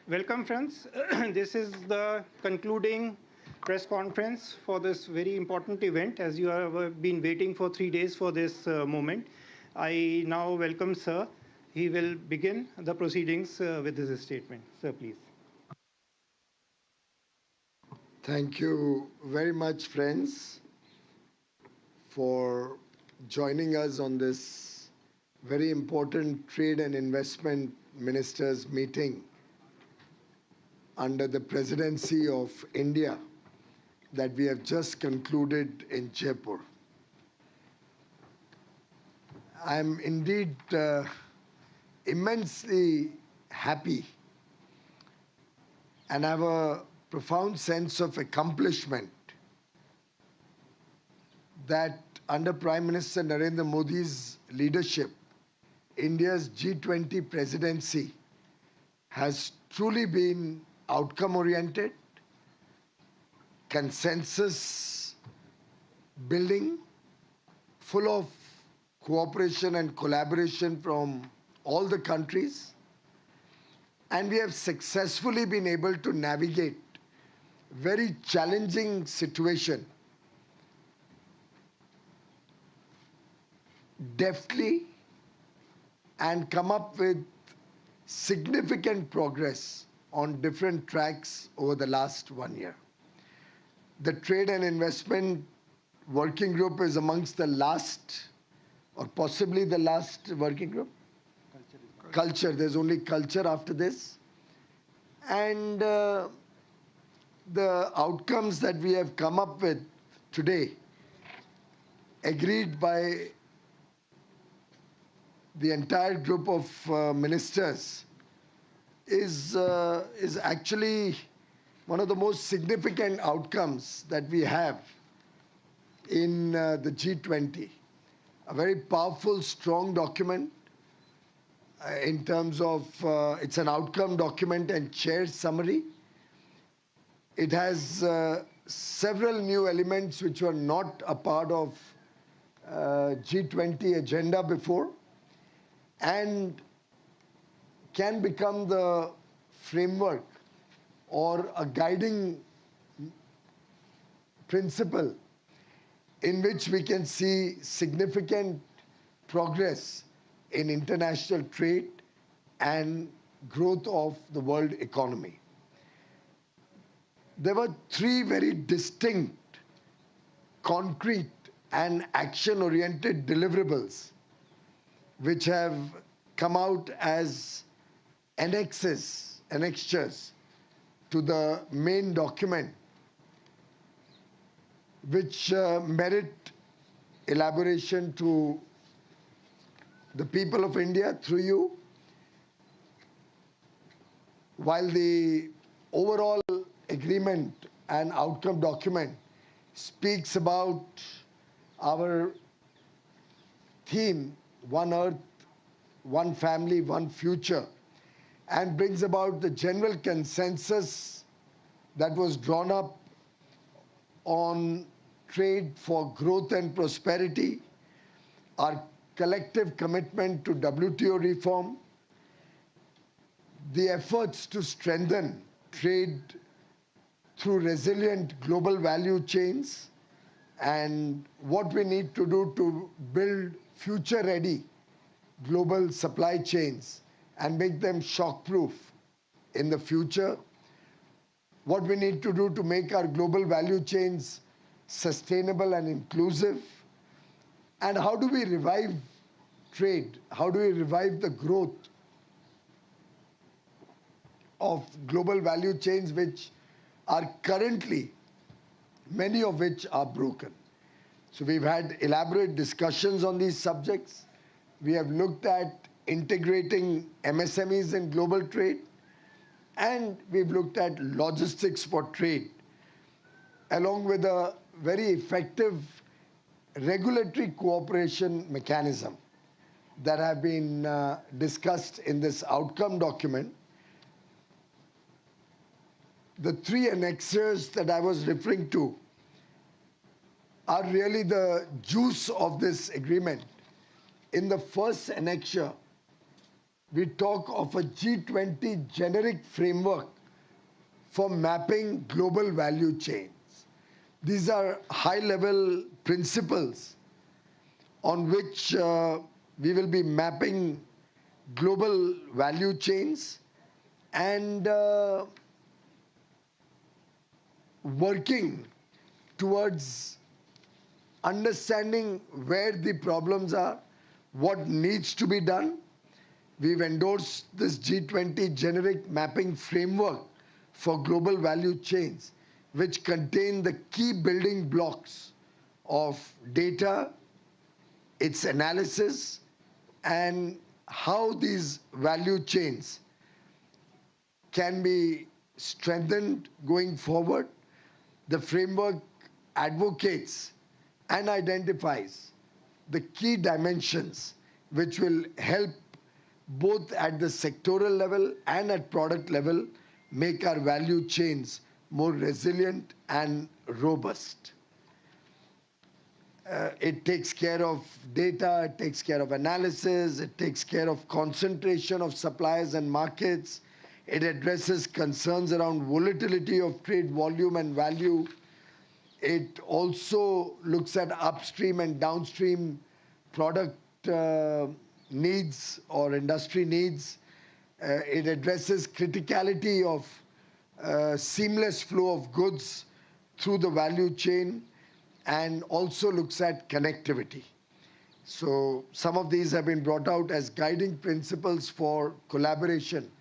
Welcome, friends. This is the concluding press conference for this very important event, as you have been waiting for 3 days for this moment. I now welcome Sir. He will begin the proceedings with his statement. Sir, please. Thank you very much, friends, for joining us on this very important trade and investment ministers meeting under the presidency of India that we have just concluded in Jaipur. I'm indeed immensely happy and have a profound sense of accomplishment that under Prime Minister Narendra Modi's leadership, India's G20 presidency has truly been outcome oriented, consensus building, full of cooperation and collaboration from all the countries, and we have successfully been able to navigate very challenging situation deftly and come up with significant progress on different tracks over the last 1 year. The Trade and Investment Working Group is amongst the last, or possibly the last working group. Culture. There's only culture after this. And the outcomes that we have come up with today, agreed by the entire group of ministers, is actually one of the most significant outcomes that we have in the G20. A very powerful, strong document in terms of it's an outcome document and chair summary. It has several new elements which were not a part of G20 agenda before, and can become the framework or a guiding principle in which we can see significant progress in international trade and growth of the world economy. There were three very distinct, concrete and action-oriented deliverables which have come out as annexures to the main document, which merit elaboration to the people of India through you. While the overall agreement and outcome document speaks about our theme, One Earth, One Family, One Future, and brings about the general consensus that was drawn up on trade for growth and prosperity, our collective commitment to WTO reform, the efforts to strengthen trade through resilient global value chains, and what we need to do to build future-ready global supply chains and make them shock-proof in the future, what we need to do to make our global value chains sustainable and inclusive, and how do we revive trade, how do we revive the growth of global value chains which are currently, many of which are broken. So we've had elaborate discussions on these subjects. We have looked at integrating MSMEs in global trade, and we've looked at logistics for trade, along with a very effective regulatory cooperation mechanism that have been discussed in this outcome document. The three annexures that I was referring to are really the juice of this agreement. In the first annexure, we talk of a G20 generic framework for mapping global value chains. These are high-level principles on which we will be mapping global value chains and working towards understanding where the problems are, what needs to be done. We've endorsed this G20 generic mapping framework for global value chains, which contain the key building blocks of data, its analysis, and how these value chains can be strengthened going forward. The framework advocates and identifies the key dimensions which will help both at the sectoral level and at product level make our value chains more resilient and robust. It takes care of data, it takes care of analysis, it takes care of concentration of suppliers and markets. It addresses concerns around volatility of trade volume and value. It also looks at upstream and downstream product needs or industry needs. It addresses criticality of seamless flow of goods through the value chain, and also looks at connectivity. So some of these have been brought out as guiding principles for collaboration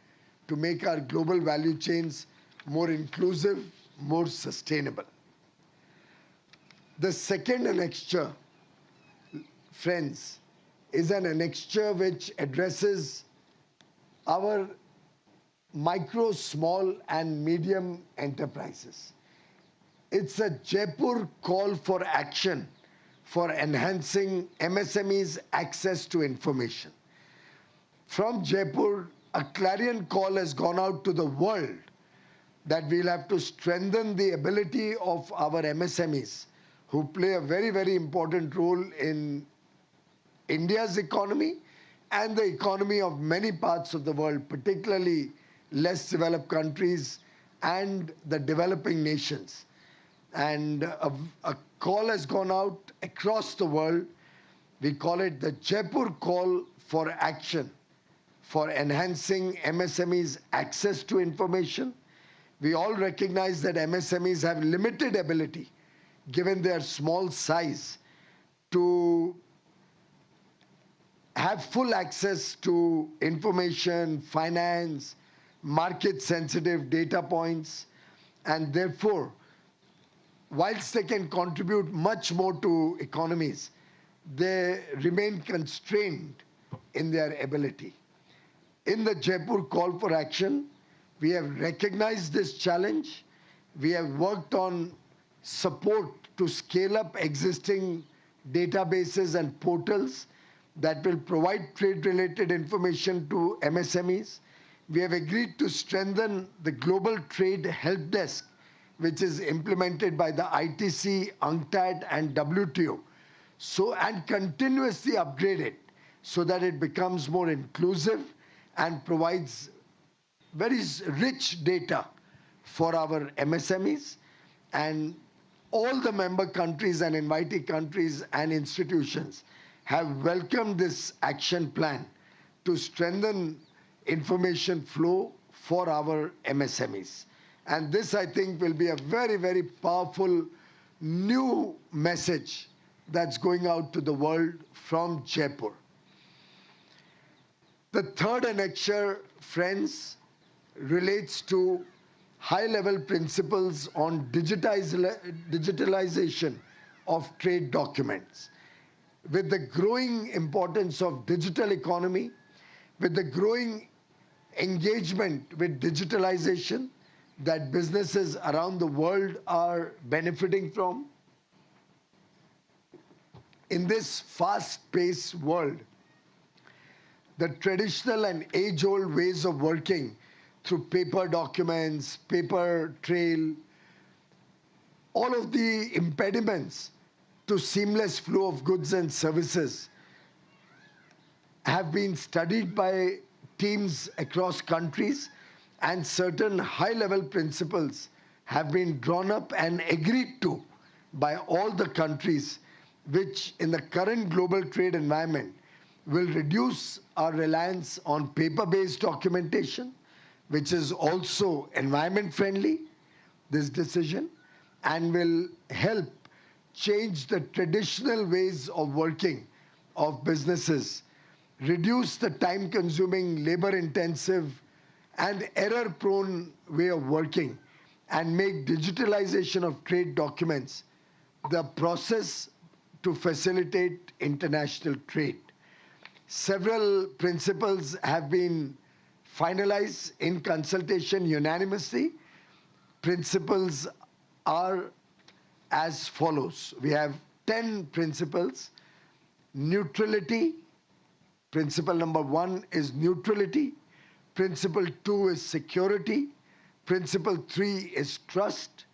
to make our global value chains more inclusive, more sustainable. The second annexure, friends, is an annexure which addresses our micro, small, and medium enterprises. It's a Jaipur call for action for enhancing MSMEs' access to information. From Jaipur, a clarion call has gone out to the world that we'll have to strengthen the ability of our MSMEs, who play a very, very important role in India's economy and the economy of many parts of the world, particularly less developed countries and the developing nations. And a call has gone out across the world. We call it the Jaipur Call for Action for enhancing MSMEs' access to information. We all recognize that MSMEs have limited ability, given their small size, to have full access to information, finance, market-sensitive data points, and therefore, whilst they can contribute much more to economies, they remain constrained in their ability. In the Jaipur Call for Action, we have recognized this challenge. We have worked on support to scale up existing databases and portals that will provide trade-related information to MSMEs. We have agreed to strengthen the Global Trade Help Desk, which is implemented by the ITC, UNCTAD, and WTO, and continuously upgrade it so that it becomes more inclusive and provides very rich data for our MSMEs. And all the member countries and invitee countries and institutions have welcomed this action plan to strengthen information flow for our MSMEs. And this, I think, will be a very, very powerful new message that's going out to the world from Jaipur. The third annexure, friends, relates to high-level principles on digitalization of trade documents. With the growing importance of digital economy, with the growing engagement with digitalization that businesses around the world are benefiting from, in this fast-paced world, the traditional and age-old ways of working through paper documents, paper trail, all of the impediments to seamless flow of goods and services have been studied by teams across countries, and certain high-level principles have been drawn up and agreed to by all the countries, which in the current global trade environment will reduce our reliance on paper-based documentation, which is also environment friendly, this decision, and will help change the traditional ways of working of businesses, reduce the time-consuming, labor-intensive, and error-prone way of working, and make digitalization of trade documents the process to facilitate international trade. Several principles have been finalized in consultation unanimously. Principles are as follows. We have 10 principles. Neutrality. Principle number 1 is neutrality. Principle 2 is security. Principle 3 is trust.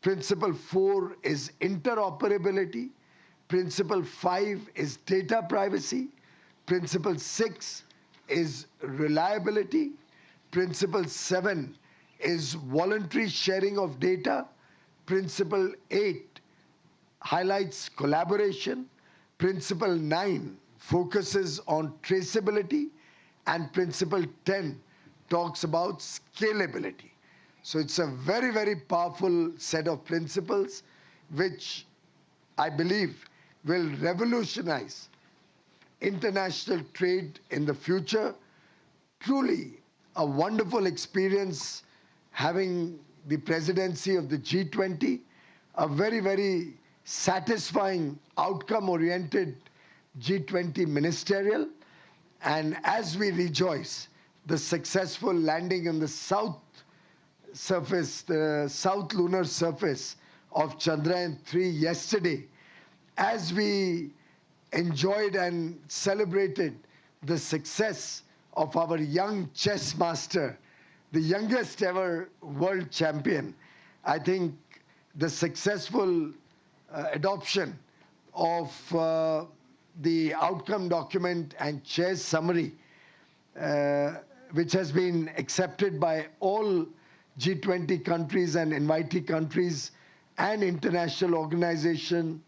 Principle 4 is interoperability. Principle 5 is data privacy. Principle 6 is reliability. Principle 7 is voluntary sharing of data. Principle 8 highlights collaboration. Principle 9 focuses on traceability. And Principle 10 talks about scalability. So it's a very, very powerful set of principles which I believe will revolutionize international trade in the future. Truly a wonderful experience having the presidency of the G20, a very, very satisfying outcome-oriented G20 ministerial. And as we rejoice the successful landing on the south surface, the south lunar surface of Chandrayaan-3 yesterday, as we enjoyed and celebrated the success of our young chess master, the youngest ever world champion, I think the successful adoption of the outcome document and chair's summary, which has been accepted by all G20 countries and invitee countries and international organizations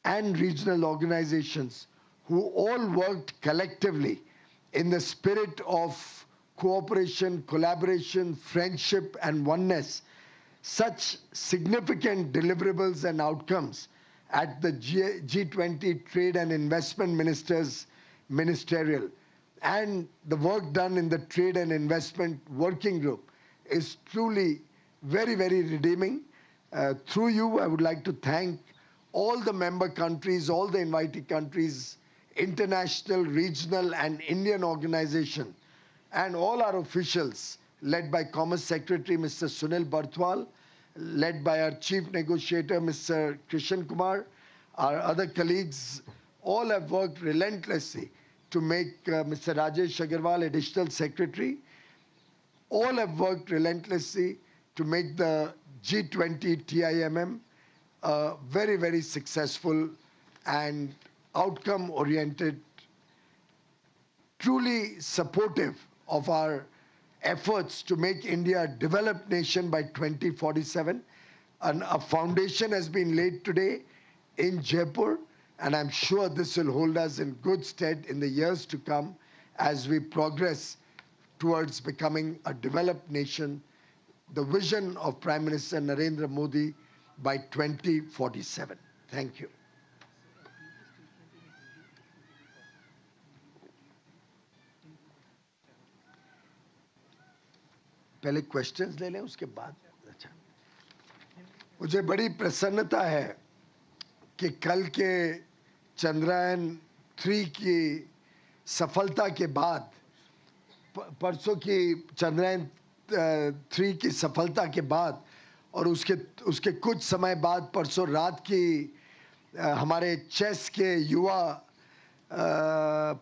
and regional organizations who all worked collectively in the spirit of cooperation, collaboration, friendship, and oneness. Such significant deliverables and outcomes at the G20 Trade and Investment Ministers Ministerial and the work done in the Trade and Investment Working Group is truly very, very redeeming. Through you, I would like to thank all the member countries, all the invitee countries, international, regional, and Indian organizations, and all our officials, led by Commerce Secretary Mr. Sunil Barthwal, led by our Chief Negotiator Mr. Krishan Kumar, our other colleagues, all have worked relentlessly to make Mr. Rajesh Agarwal Additional Secretary, all have worked relentlessly to make the G20 TIMM very, very successful and outcome-oriented, truly supportive of our efforts to make India a developed nation by 2047. And a foundation has been laid today in Jaipur, and I'm sure this will hold us in good stead in the years to come as we progress towards becoming a developed nation, the vision of Prime Minister Narendra Modi by 2047. Thank you. पहले questions ले लें उसके बाद अच्छा मुझे बड़ी प्रसन्नता है कि कल के चंद्रयान 3 की सफलता के बाद परसों की चंद्रयान 3 की सफलता के बाद और उसके कुछ समय बाद परसों रात की हमारे चेस के युवा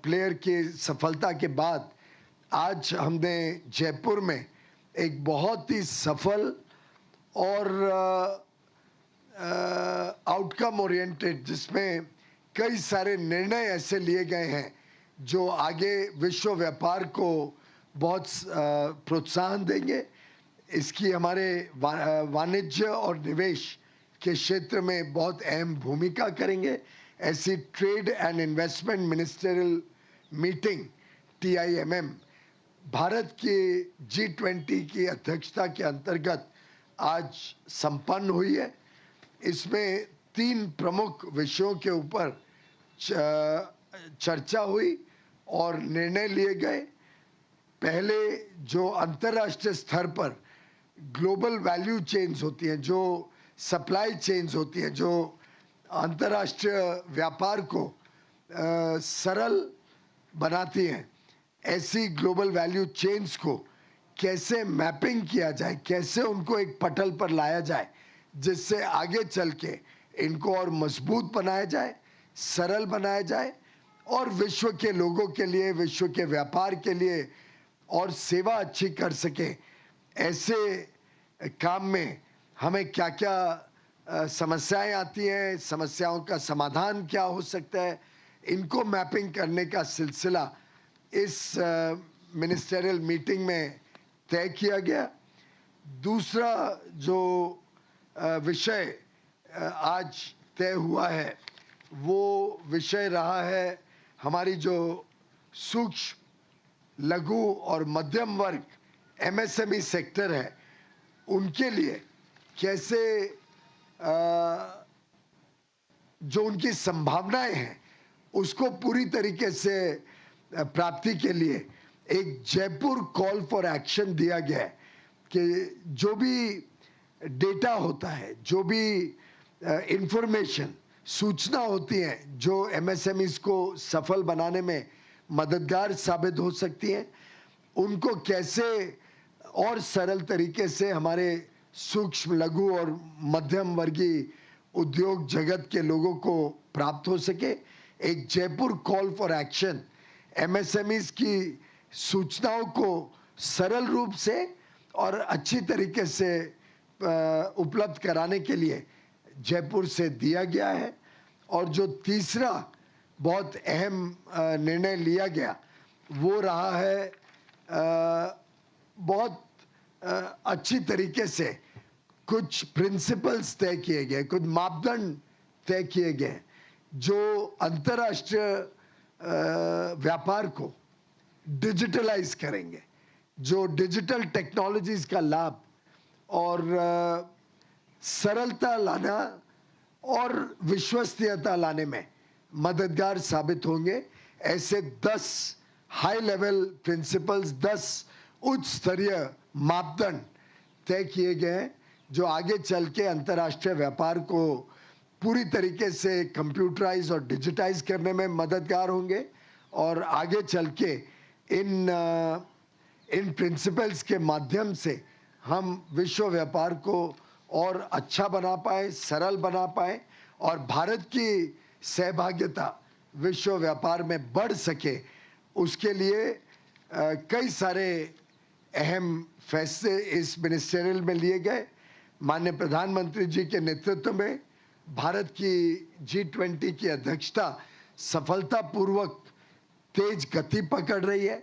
प्लेयर की सफलता के बाद आज हमने जयपुर में एक बहुत ही सफल और आउटकम ओरिएंटेड जिसमें कई सारे निर्णय ऐसे लिए गए हैं जो आगे विश्व व्यापार को बहुत प्रोत्साहन देंगे। इसकी हमारे वाणिज्य और निवेश के क्षेत्र में बहुत अहम भूमिका करेंगे। ऐसी trade and investment ministerial meeting TIMM Bharat की G20 की अध्यक्षता के अंतर्गत आज संपन्न हुई है। इसमें 3 प्रमुख विषयों के ऊपर चर्चा हुई और निर्णय लिए गए। पहले जो अंतर्राष्ट्रीय स्तर पर ग्लोबल वैल्यू चेन्स होती हैं, जो सप्लाई चेन्स होती हैं, जो अंतर्राष्ट्रीय व्यापार को सरल बनाती हैं, ऐसी ग्लोबल वैल्यू चेन्स को कैसे मैपिंग किया जाए, कैसे उनको एक पटल पर लाया जाए जिससे आगे चल के इनको और मजबूत बनाया जाए, सरल बनाया जाए और विश्व के लोगों के लिए, विश्व के व्यापार के लिए और सेवा अच्छी कर सके। ऐसे काम में हमें क्या क्या समस्याएं आती हैं, समस्याओं का समाधान क्या हो सकता है, इनको मैपिंग करने का सिलसिला इस मिनिस्टरियल मीटिंग में तय किया गया। दूसरा जो विषय आज तय हुआ है वो विषय रहा है हमारी जो सूक्ष्म, लघु और मध्यम वर्ग MSME सेक्टर है, उनके लिए कैसे जो उनकी संभावनाएं हैं उसको पूरी तरीके से प्राप्ति के लिए एक जयपुर कॉल फॉर एक्शन दिया गया है कि जो भी डेटा होता है, जो भी इंफॉर्मेशन, सूचना होती है जो MSMEs को सफल बनाने में मददगार साबित हो सकती हैं, उनको कैसे और सरल तरीके से हमारे सूक्ष्म, लघु और मध्यम वर्गीय उद्योग जगत के लोगों को प्राप्त हो सके। एक Jaipur call for action MSMEs की सूचनाओं को सरल रूप से और अच्छी तरीके से उपलब्ध कराने के लिए जयपुर से दिया गया है। और जो तीसरा बहुत अहम निर्णय लिया गया वो रहा है बहुत अच्छी तरीके से कुछ प्रिंसिपल्स तय किए गए, कुछ मापदंड तय किए गए जो अंतर्राष्ट्रीय व्यापार को डिजिटलाइज करेंगे, जो डिजिटल टेक्नोलॉजीज का लाभ और सरलता लाना और विश्वसनीयता लाने में मददगार साबित होंगे। ऐसे 10 हाई लेवल प्रिंसिपल्स, 10 उच्च स्तरीय मापदंड तय किए गए हैं जो आगे चल के अंतर्राष्ट्रीय व्यापार को पूरी तरीके से कंप्यूटराइज और डिजिटाइज करने में मददगार होंगे और आगे चल के इन प्रिंसिपल्स के माध्यम से हम विश्व व्यापार को और अच्छा बना पाए, सरल बना पाए और भारत की सहभागिता विश्व व्यापार में बढ़ सके। उसके लिए कई सारे अहम फैसले इस मिनिस्टरियल में लिए गए। माननीय प्रधानमंत्री जी के नेतृत्व में भारत की G20 की अध्यक्षता सफलतापूर्वक तेज गति पकड़ रही है।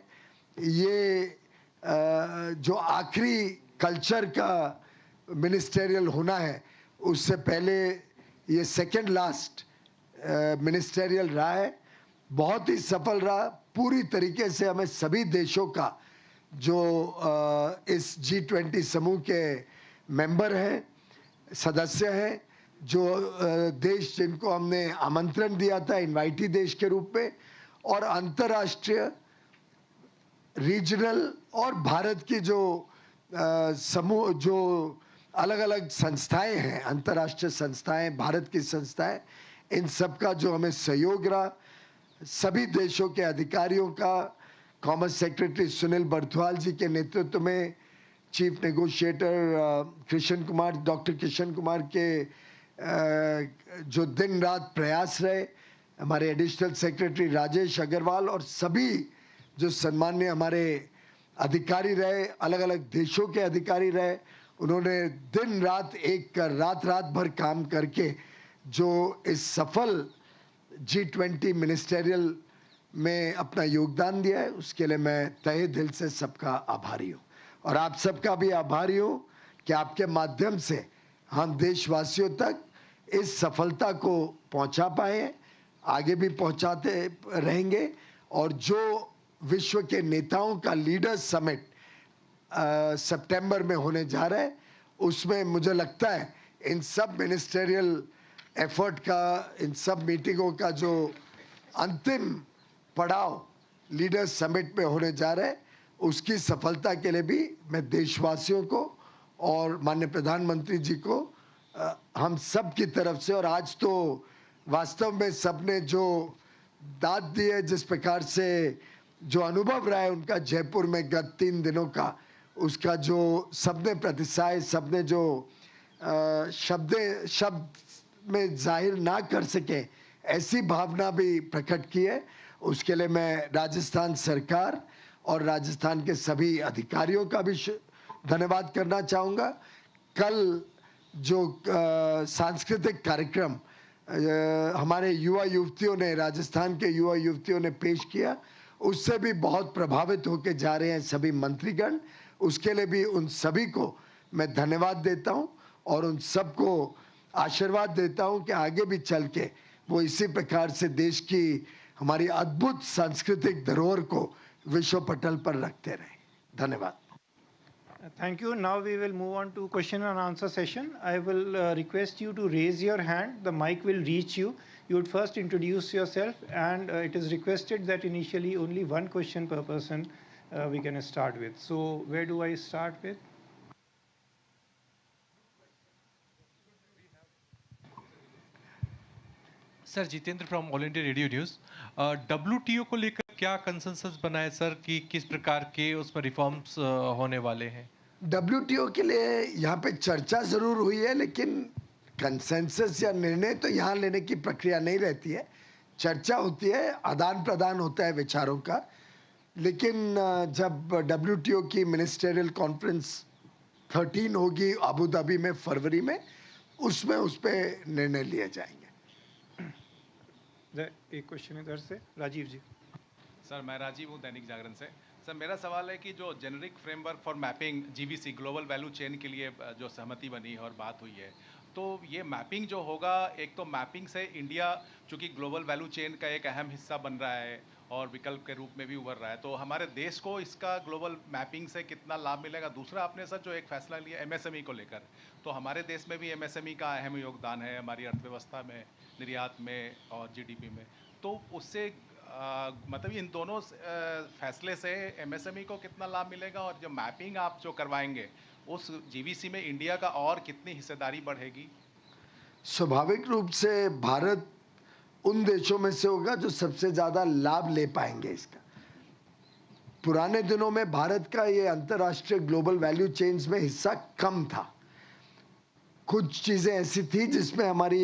ये जो आखिरी कल्चर का मिनिस्टेरियल होना है, उससे पहले ये सेकंड लास्ट मिनिस्टेरियल रहा है, बहुत ही सफल रहा। पूरी तरीके से हमें सभी देशों का जो इस G20 समूह के मेंबर हैं, सदस्य हैं, जो देश जिनको हमने आमंत्रण दिया था इनवाइटी देश के रूप में, और अंतर्राष्ट्रीय, रीजनल और भारत की जो समूह, जो अलग अलग संस्थाएं हैं, अंतर्राष्ट्रीय संस्थाएं, भारत की संस्थाएं, इन सब का जो हमें सहयोग रहा, सभी देशों के अधिकारियों का, कॉमर्स सेक्रेटरी सुनील बर्थवाल जी के नेतृत्व में, chief negotiator doctor Krishna Kumar के जो दिन रात प्रयास रहे, हमारे एडिशनल सेक्रेटरी राजेश अग्रवाल और सभी जो सम्मान्य हमारे अधिकारी रहे, अलग अलग देशों के अधिकारी रहे, उन्होंने दिन रात एक कर, रात भर काम करके जो इस सफल G20 मिनिस्टेरियल में अपना योगदान दिया है, उसके लिए मैं तहे दिल से सबका आभारी हूँ। और आप सबका भी आभारी हूँ कि आपके माध्यम से हम देशवासियों तक इस सफलता को पहुंचा पाए हैं, आगे भी पहुंचाते रहेंगे। और जो विश्व के नेताओं का लीडर्स समिट सितंबर में होने जा रहा है, उसमें मुझे लगता है इन सब मिनिस्टेरियल एफर्ट का, इन सब मीटिंगों का जो अंतिम पड़ाव लीडर्स समिट में होने जा रहा है, उसकी सफलता के लिए भी मैं देशवासियों को और माननीय प्रधानमंत्री जी को हम सब की तरफ से, और आज तो वास्तव में सबने जो दाद दी है, जिस प्रकार से जो अनुभव रहा है उनका जयपुर में गत 3 दिनों का, उसका जो सबने प्रतिसाय, सबने जो शब्द में जाहिर ना कर सके ऐसी भावना भी प्रकट की है, उसके लिए मैं राजस्थान सरकार और राजस्थान के सभी अधिकारियों का भी धन्यवाद करना चाहूँगा। कल जो सांस्कृतिक कार्यक्रम हमारे युवा युवतियों ने, राजस्थान के युवा युवतियों ने पेश किया, उससे भी बहुत प्रभावित होकर जा रहे हैं सभी मंत्रीगण। उसके लिए भी उन सभी को मैं धन्यवाद देता हूं और उन सबको आशीर्वाद देता हूं कि आगे भी चल के वो इसी प्रकार से देश की हमारी अद्भुत सांस्कृतिक धरोहर को विश्व पटल पर रखते रहें। धन्यवाद। Thank you. Now we will move on to question and answer session. I will request you to raise your hand. The mic will reach you. You would first introduce yourself, and it is requested that initially only one question per person we can start with. So where do I start with? Sir, Jitendra from all India radio news. WTO को लेकर क्या consensus बना है sir, कि किस प्रकार के उसमें रिफॉर्म्स होने वाले हैं? WTO के लिए यहाँ पे चर्चा जरूर हुई है, लेकिन कंसेंसस या निर्णय तो यहाँ लेने की प्रक्रिया नहीं रहती है। चर्चा होती है, आदान प्रदान होता है विचारों का। लेकिन जब WTO की मिनिस्टेरियल कॉन्फ्रेंस 13 होगी अबू धाबी में फरवरी में, उसमें उस पर निर्णय लिए जाएंगे। एक क्वेश्चन इधर से राजीव जी। सर, मैं राजीव हूँ, दैनिक जागरण से। सर, मेरा सवाल है कि जो generic framework for mapping GVC global value chain के लिए जो सहमति बनी है और बात हुई है, तो ये मैपिंग जो होगा, एक तो मैपिंग से इंडिया चूँकि ग्लोबल वैल्यू चेन का एक अहम हिस्सा बन रहा है और विकल्प के रूप में भी उभर रहा है, तो हमारे देश को इसका ग्लोबल मैपिंग से कितना लाभ मिलेगा? दूसरा, आपने सर जो एक फैसला लिया MSME को लेकर, तो हमारे देश में भी MSME का अहम योगदान है हमारी अर्थव्यवस्था में, निर्यात में और GDP में, तो उससे मतलब इन दोनों फैसले से MSME को कितना लाभ मिलेगा, और जो मैपिंग आप जो करवाएंगे उस GVC में इंडिया का और कितनी हिस्सेदारी बढ़ेगी? स्वाभाविक रूप से भारत उन देशों में से होगा जो सबसे ज्यादा लाभ ले पाएंगे इसका। पुराने दिनों में भारत का ये अंतर्राष्ट्रीय ग्लोबल वैल्यू चेन्स में हिस्सा कम था। कुछ चीजें ऐसी थी जिसमें हमारी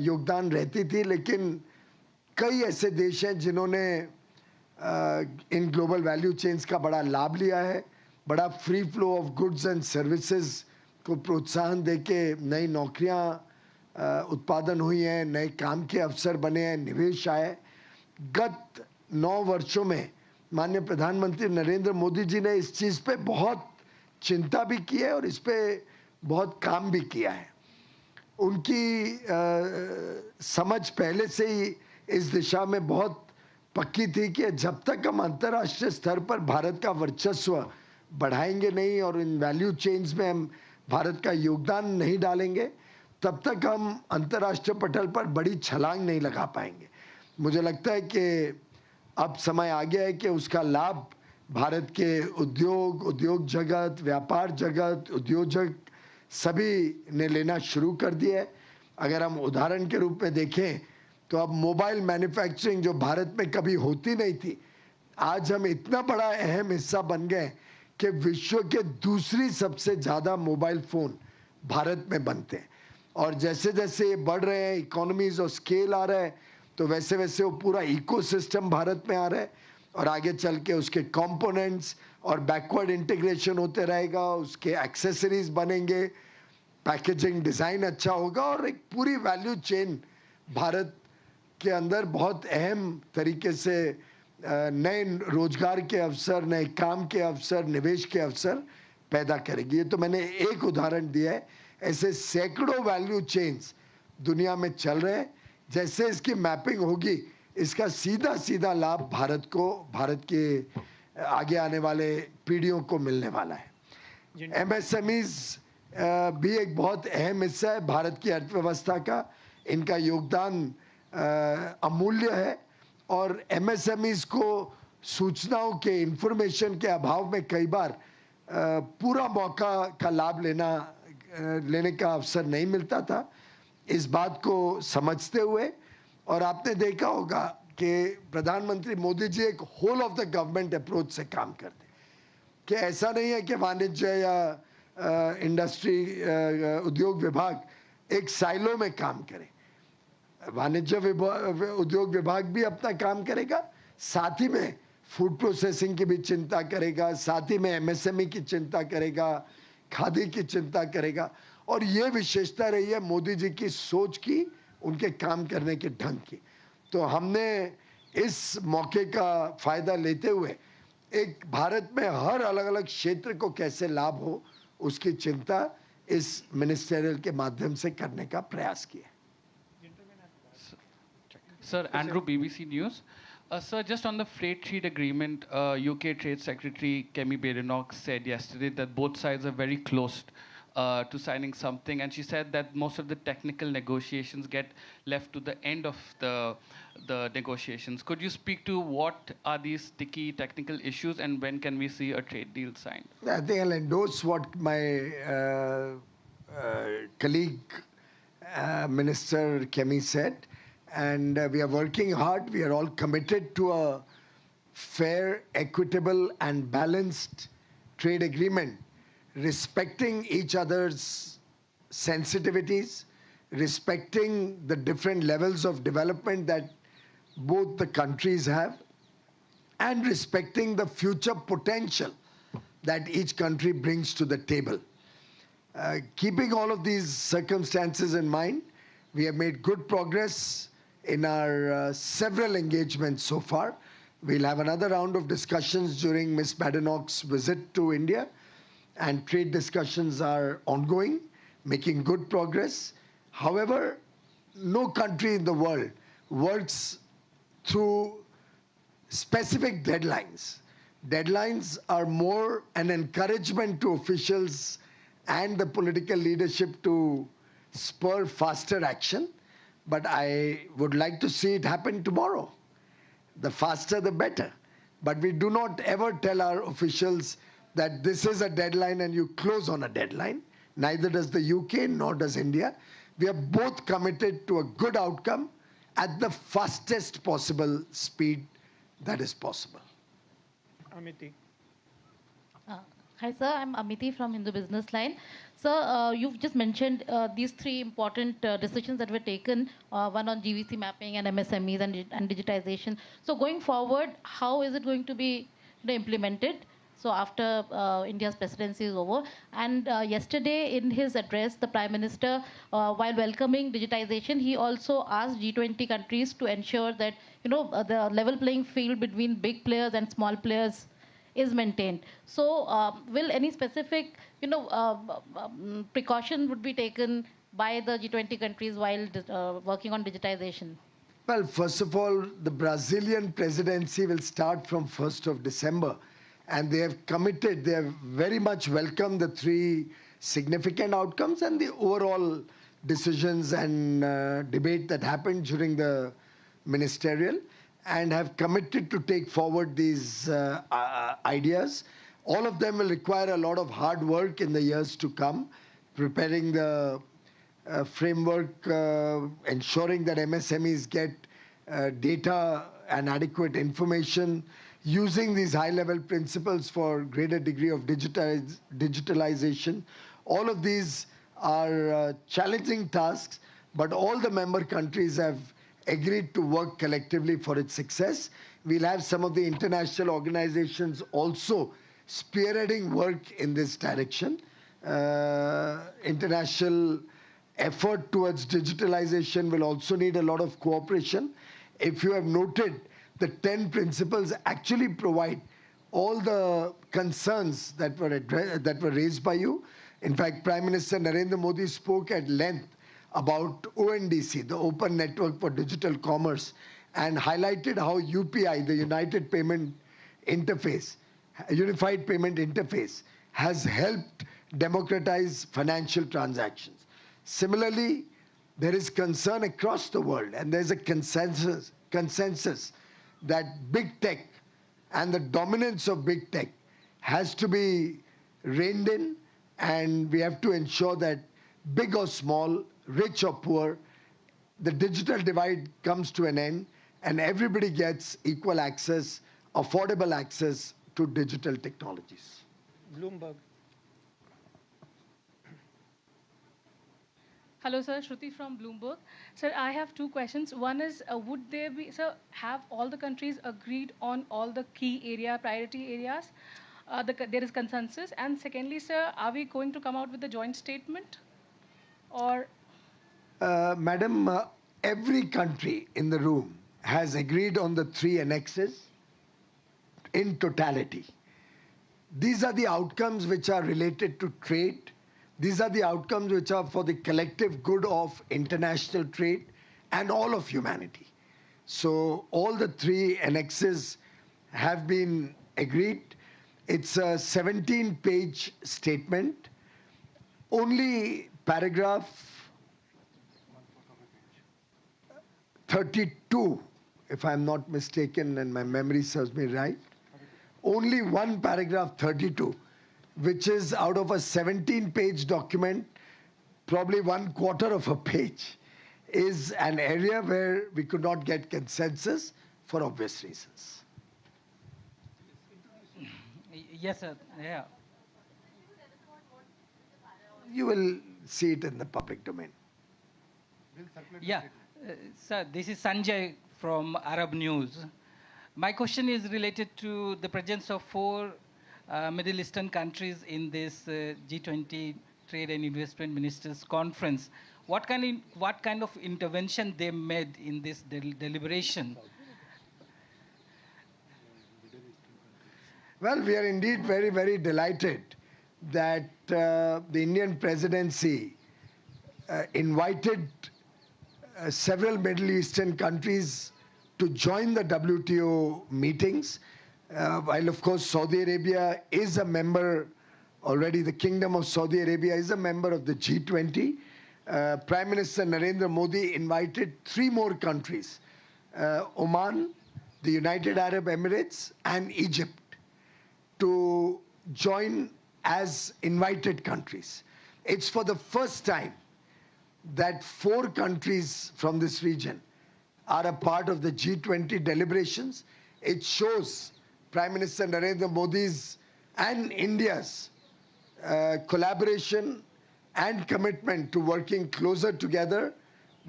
योगदान रहती थी, लेकिन कई ऐसे देश हैं जिन्होंने इन ग्लोबल वैल्यू चेन्स का बड़ा लाभ लिया है। बड़ा free flow of goods and services को प्रोत्साहन देके नई नौकरियां उत्पादन हुई हैं, नए काम के अवसर बने हैं, निवेश आए। गत 9 वर्षों में माननीय प्रधानमंत्री नरेंद्र मोदी जी ने इस चीज़ पे बहुत चिंता भी की है और इस पे बहुत काम भी किया है। उनकी समझ पहले से ही इस दिशा में बहुत पक्की थी कि जब तक हम अंतर्राष्ट्रीय स्तर पर भारत का वर्चस्व बढ़ाएंगे नहीं और इन वैल्यू चेन्स में हम भारत का योगदान नहीं डालेंगे, तब तक हम अंतर्राष्ट्रीय पटल पर बड़ी छलांग नहीं लगा पाएंगे। मुझे लगता है कि अब समय आ गया है कि उसका लाभ भारत के उद्योग जगत, व्यापार जगत, उद्योजक सभी ने लेना शुरू कर दिया है। अगर हम उदाहरण के रूप में देखें तो अब मोबाइल मैन्युफैक्चरिंग जो भारत में कभी होती नहीं थी, आज हम इतना बड़ा अहम हिस्सा बन गए कि विश्व के दूसरी सबसे ज़्यादा मोबाइल फ़ोन भारत में बनते हैं। और जैसे जैसे ये बढ़ रहे हैं, इकोनॉमीज और स्केल आ रहा है, तो वैसे वैसे वो पूरा इकोसिस्टम भारत में आ रहा है और आगे चल के उसके कंपोनेंट्स और बैकवर्ड इंटीग्रेशन होते रहेगा, उसके एक्सेसरीज बनेंगे, पैकेजिंग डिज़ाइन अच्छा होगा और एक पूरी वैल्यू चेन भारत के अंदर बहुत अहम तरीके से नए रोजगार के अवसर, नए काम के अवसर, निवेश के अवसर पैदा करेगी। ये तो मैंने एक उदाहरण दिया है, ऐसे सैकड़ों वैल्यू चेन्स दुनिया में चल रहे हैं। जैसे इसकी मैपिंग होगी, इसका सीधा सीधा लाभ भारत को, भारत के आगे आने वाले पीढ़ियों को मिलने वाला है। एमएसएमईज भी एक बहुत अहम हिस्सा है भारत की अर्थव्यवस्था का। इनका योगदान अमूल्य है और एमएसएमईज को सूचनाओं के, इंफॉर्मेशन के अभाव में कई बार पूरा मौका का लाभ लेने का अवसर नहीं मिलता था। इस बात को समझते हुए, और आपने देखा होगा कि प्रधानमंत्री मोदी जी एक whole of the government approach से काम करते हैं, कि ऐसा नहीं है कि वाणिज्य या इंडस्ट्री उद्योग विभाग एक साइलो में काम करे। वाणिज्य उद्योग विभाग भी अपना काम करेगा, साथ ही में फूड प्रोसेसिंग की भी चिंता करेगा, साथ ही में एमएसएमई की चिंता करेगा, खादी की चिंता करेगा। और ये विशेषता रही है मोदी जी की सोच की, उनके काम करने के ढंग की। तो हमने इस मौके का फायदा लेते हुए एक भारत में हर अलग अलग क्षेत्र को कैसे लाभ हो, उसकी चिंता इस मिनिस्टेरियल के माध्यम से करने का प्रयास किया। Sir, Andrew, BBC News. Sir, just on the freight trade agreement, UK Trade Secretary Kemi Badenoch said yesterday that both sides are very close to signing something, and she said that most of the technical negotiations get left to the end of the negotiations. Could you speak to what are these sticky technical issues, and when can we see a trade deal signed? I think I'll endorse what my colleague, Minister Kemi said. And we are working hard. We are all committed to a fair, equitable, and balanced trade agreement, respecting each other's sensitivities, respecting the different levels of development that both the countries have, and respecting the future potential that each country brings to the table. Keeping all of these circumstances in mind, we have made good progress in our several engagements so far. We'll have another round of discussions during Ms. Badenoch's visit to India, and trade discussions are ongoing, making good progress. However, no country in the world works through specific deadlines. Deadlines are more an encouragement to officials and the political leadership to spur faster action. But I would like to see it happen tomorrow. The faster, the better. But we do not ever tell our officials that this is a deadline and you close on a deadline. Neither does the UK nor does India. We are both committed to a good outcome at the fastest possible speed that is possible. Amity. Hi, sir. I'm Amity from Hindu Business Line. Sir, you've just mentioned these three important decisions that were taken, one on GVC mapping and MSMEs and digitization. So going forward, how is it going to be implemented? So after India's presidency is over. And yesterday in his address, the Prime Minister, while welcoming digitization, he also asked G20 countries to ensure that, the level playing field between big players and small players is maintained. So will any specific, precaution would be taken by the G20 countries while working on digitization? Well, first of all, the Brazilian presidency will start from 1st of December. And they have committed, they have very much welcomed the three significant outcomes and the overall decisions and debate that happened during the ministerial, and have committed to take forward these ideas. All of them will require a lot of hard work in the years to come, preparing the framework, ensuring that MSMEs get data and adequate information, using these high-level principles for greater degree of digitalization. All of these are challenging tasks, but all the member countries have agreed to work collectively for its success. We'll have some of the international organizations also spearheading work in this direction. International effort towards digitalization will also need a lot of cooperation. If you have noted, the 10 principles actually provide all the concerns that were raised by you. In fact, Prime Minister Narendra Modi spoke at length about ONDC, the Open Network for Digital Commerce, and highlighted how UPI, the Unified Payment Interface, has helped democratize financial transactions. Similarly, there is concern across the world, and there's a consensus that big tech and the dominance of big tech has to be reined in, and we have to ensure that big or small, rich or poor, the digital divide comes to an end and everybody gets equal access, affordable access to digital technologies. Bloomberg. Hello, sir. Shruti from Bloomberg. Sir, I have two questions. One is, would there be, sir, have all the countries agreed on all the key priority areas? There is consensus. And secondly, sir, are we going to come out with a joint statement? Or? Madam, every country in the room has agreed on the 3 annexes in totality. These are the outcomes which are related to trade. These are the outcomes which are for the collective good of international trade and all of humanity. So all the 3 annexes have been agreed. It's a 17-page statement. Only paragraph 32, if I'm not mistaken and my memory serves me right, only one paragraph 32, which is out of a 17-page document, probably 1/4 of a page, is an area where we could not get consensus for obvious reasons. Yes, sir. Yeah. You will see it in the public domain. Yeah. Sir, this is Sanjay from Arab News. My question is related to the presence of 4 Middle Eastern countries in this G20 Trade and Investment Ministers Conference. What kind of intervention they made in this deliberation? Well, we are indeed very, very delighted that the Indian presidency invited several Middle Eastern countries to join the WTO meetings. While, of course, Saudi Arabia is a member already, the Kingdom of Saudi Arabia is a member of the G20. Prime Minister Narendra Modi invited 3 more countries, Oman, the United Arab Emirates, and Egypt, to join as invited countries. It's for the first time that 4 countries from this region are a part of the G20 deliberations. It shows Prime Minister Narendra Modi's and India's collaboration and commitment to working closer together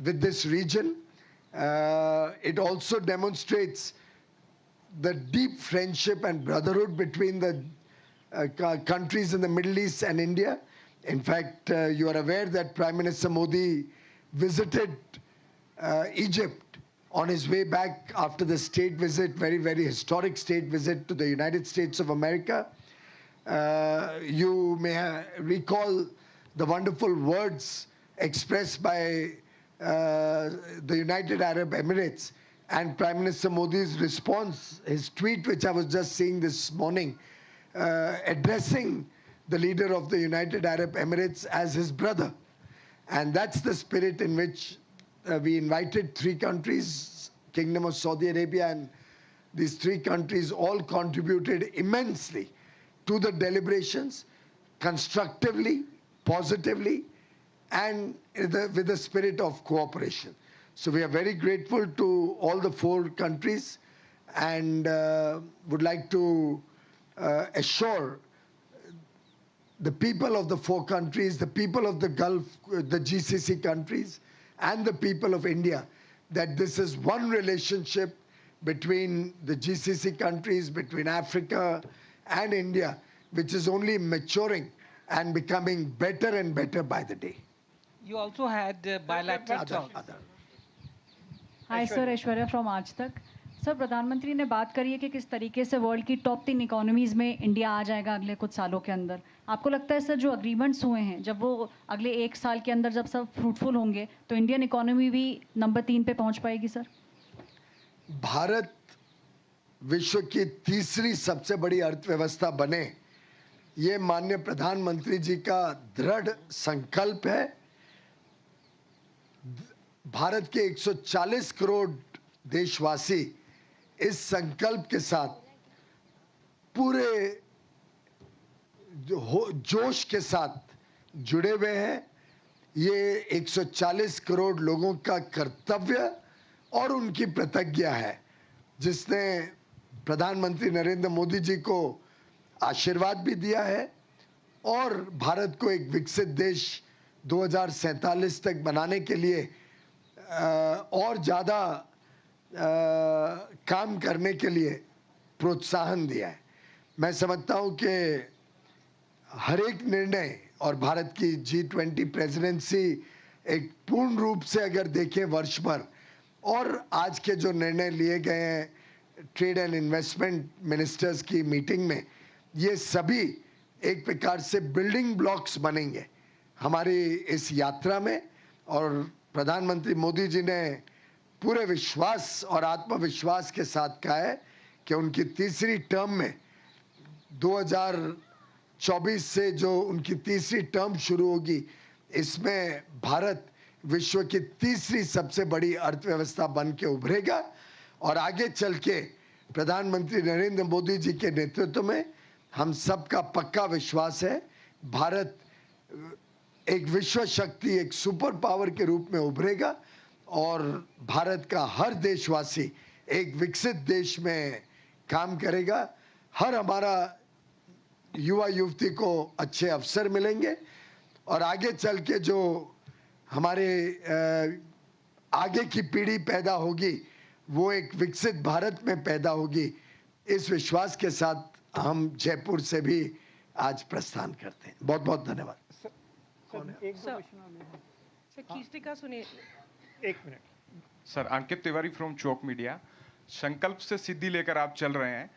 with this region. It also demonstrates the deep friendship and brotherhood between the countries in the Middle East and India. In fact, you are aware that Prime Minister Modi visited Egypt on his way back after the state visit, very, very historic state visit to the United States of America. You may recall the wonderful words expressed by the United Arab Emirates and Prime Minister Modi's response, his tweet, which I was just seeing this morning, addressing the leader of the United Arab Emirates as his brother. And that's the spirit in which we invited 3 countries, Kingdom of Saudi Arabia, and these 3 countries all contributed immensely to the deliberations, constructively, positively, and with the spirit of cooperation. So we are very grateful to all the 4 countries and would like to assure the people of the 4 countries, the people of the Gulf, the GCC countries, and the people of India, that this is one relationship between the GCC countries, between Africa and India, which is only maturing and becoming better and better by the day. You also had bilateral talks. Hi sir, Aishwarya from आज तक। Sir, प्रधानमंत्री ने बात करी है कि किस तरीके से वर्ल्ड की टॉप 3 इकोनॉमीज़ में इंडिया आ जाएगा अगले कुछ सालों के अंदर। आपको लगता है सर, जो अग्रीमेंट्स हुए हैं, जब वो अगले 1 साल के अंदर जब सब फ्रूटफुल होंगे तो इंडियन इकोनॉमी भी नंबर 3 पे पहुंच पाएगी सर? भारत विश्व की तीसरी सबसे बड़ी अर्थव्यवस्था बने, ये माननीय प्रधानमंत्री जी का दृढ़ संकल्प है। भारत के 140 करोड़ देशवासी इस संकल्प के साथ पूरे जोश के साथ जुड़े हुए हैं। ये 140 करोड़ लोगों का कर्तव्य और उनकी प्रतिज्ञा है, जिसने प्रधानमंत्री नरेंद्र मोदी जी को आशीर्वाद भी दिया है और भारत को एक विकसित देश 2047 तक बनाने के लिए और ज़्यादा काम करने के लिए प्रोत्साहन दिया है। मैं समझता हूँ कि हर एक निर्णय और भारत की G20 प्रेसिडेंसी एक पूर्ण रूप से अगर देखें वर्ष भर, और आज के जो निर्णय लिए गए हैं ट्रेड एंड इन्वेस्टमेंट मिनिस्टर्स की मीटिंग में, ये सभी एक प्रकार से बिल्डिंग ब्लॉक्स बनेंगे हमारी इस यात्रा में। और प्रधानमंत्री मोदी जी ने पूरे विश्वास और आत्मविश्वास के साथ कहा है कि उनकी तीसरी टर्म में 2024 से जो उनकी तीसरी टर्म शुरू होगी, इसमें भारत विश्व की तीसरी सबसे बड़ी अर्थव्यवस्था बन के उभरेगा। और आगे चल के प्रधानमंत्री नरेंद्र मोदी जी के नेतृत्व में हम सबका पक्का विश्वास है, भारत एक विश्व शक्ति, एक सुपर पावर के रूप में उभरेगा और भारत का हर देशवासी एक विकसित देश में काम करेगा। हर हमारा युवा युवती को अच्छे अवसर मिलेंगे और आगे चल के जो हमारे आगे की पीढ़ी पैदा होगी वो एक विकसित भारत में पैदा होगी। इस विश्वास के साथ हम जयपुर से भी आज प्रस्थान करते हैं। बहुत बहुत धन्यवाद। एक minute sir, Ankit Tiwari from Chowk media. संकल्प से सिद्धि लेकर आप चल रहे हैं,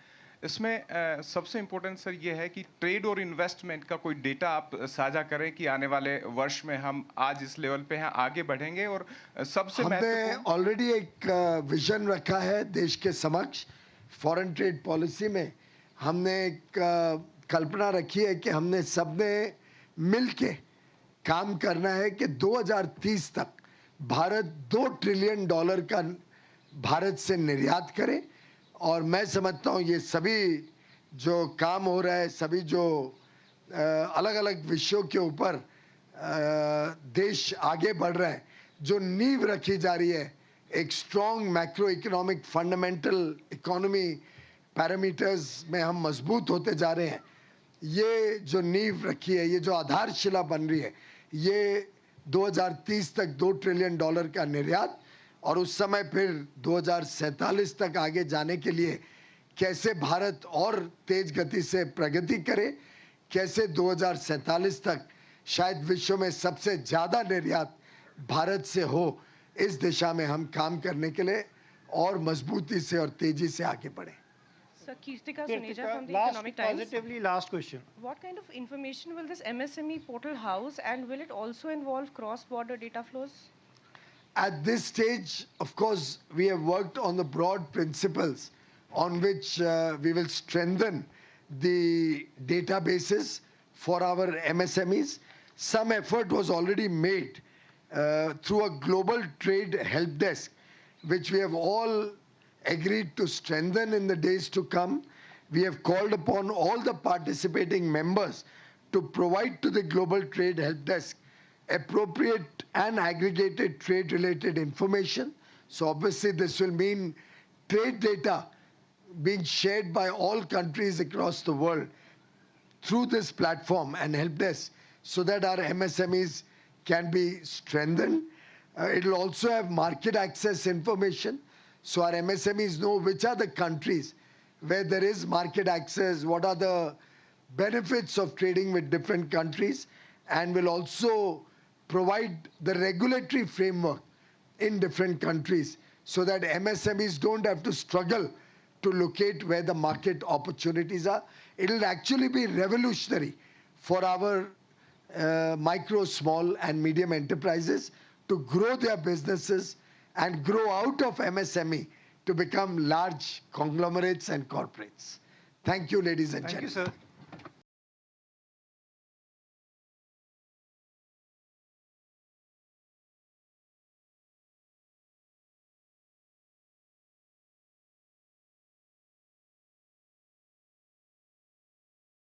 इसमें सबसे इम्पोर्टेंट सर ये है कि ट्रेड और इन्वेस्टमेंट का कोई डेटा आप साझा करें कि आने वाले वर्ष में हम आज इस लेवल पे हैं, आगे बढ़ेंगे। और सबसे हमने ऑलरेडी एक विजन रखा है देश के समक्ष। फॉरेन ट्रेड पॉलिसी में हमने एक कल्पना रखी है कि हमने सबने मिलके काम करना है कि 2030 तक भारत $2 ट्रिलियन का भारत से निर्यात करे। और मैं समझता हूँ ये सभी जो काम हो रहा है, सभी जो अलग अलग विषयों के ऊपर देश आगे बढ़ रहा है, जो नींव रखी जा रही है, एक strong macro economic fundamental economy parameters में हम मजबूत होते जा रहे हैं। ये जो नींव रखी है, ये जो आधारशिला बन रही है, ये 2030 तक $2 ट्रिलियन का निर्यात और उस समय फिर 2047 तक आगे जाने के लिए कैसे भारत और तेज गति से प्रगति करे, कैसे 2047 तक शायद विश्व में सबसे ज़्यादा निर्यात भारत से हो, इस दिशा में हम काम करने के लिए और मजबूती से और तेजी से आगे बढ़े। Sir, Kirtika Suneja from the Economic Times. Positively, last question. What kind of information will this MSME portal house, and will it also involve cross-border data flows? At this stage, of course, we have worked on the broad principles on which we will strengthen the databases for our MSMEs. Some effort was already made through a global trade help desk, which we have all agreed to strengthen in the days to come. We have called upon all the participating members to provide to the global trade help desk appropriate and aggregated trade related information. So obviously this will mean trade data being shared by all countries across the world through this platform and help desk, so that our MSMEs can be strengthened. It will also have market access information, so our MSMEs know which are the countries where there is market access, what are the benefits of trading with different countries, and will also provide the regulatory framework in different countries so that MSMEs don't have to struggle to locate where the market opportunities are. It will actually be revolutionary for our micro, small and medium enterprises to grow their businesses and grow out of MSME to become large conglomerates and corporates. Thank you, ladies and Thank you, gentlemen. sir.